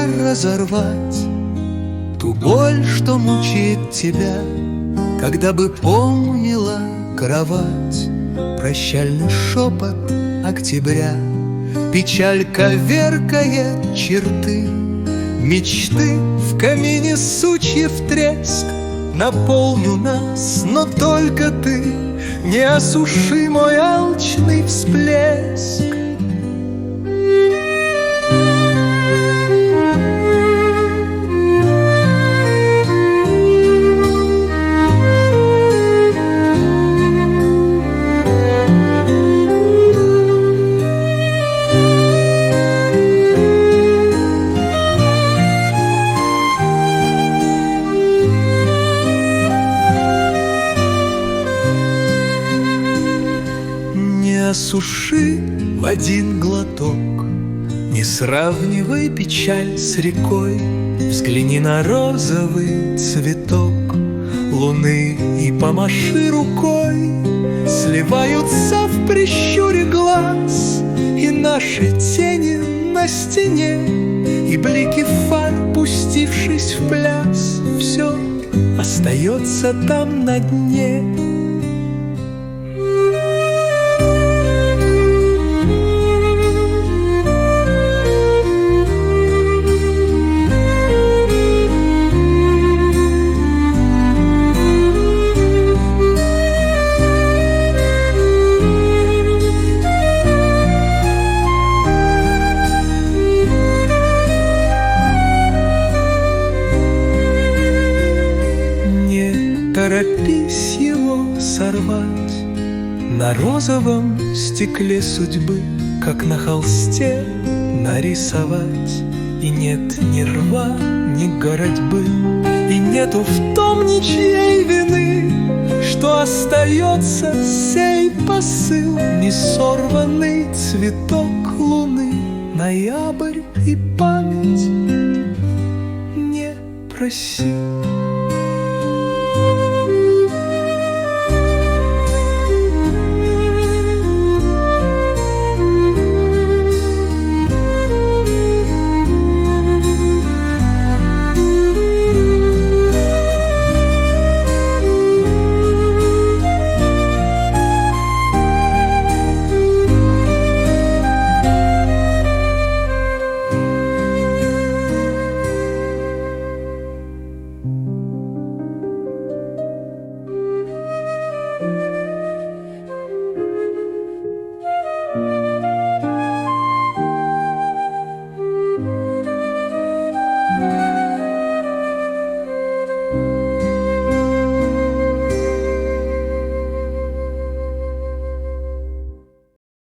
разорвать ту боль, что мучает тебя, когда бы помнила кровать, прощальный шепот октября. Печаль коверкает черты мечты, в камине сучьев треск. Наполню нас, но только ты не осуши мой алчный всплеск. Не осуши в один глоток, не сравнивай печаль с рекой. Взгляни на розовый цветок луны и помаши рукой. Сливаются в прищуре глаз и наши тени на стене, и блики фар, пустившись в пляс, все остается там на дне. Торопись его сорвать на розовом стекле судьбы, как на холсте нарисовать. И нет ни рва, ни городьбы, и нету в том ничьей вины, что остается сей посыл, не сорванный цветок луны. Ноябрь и память, не проси.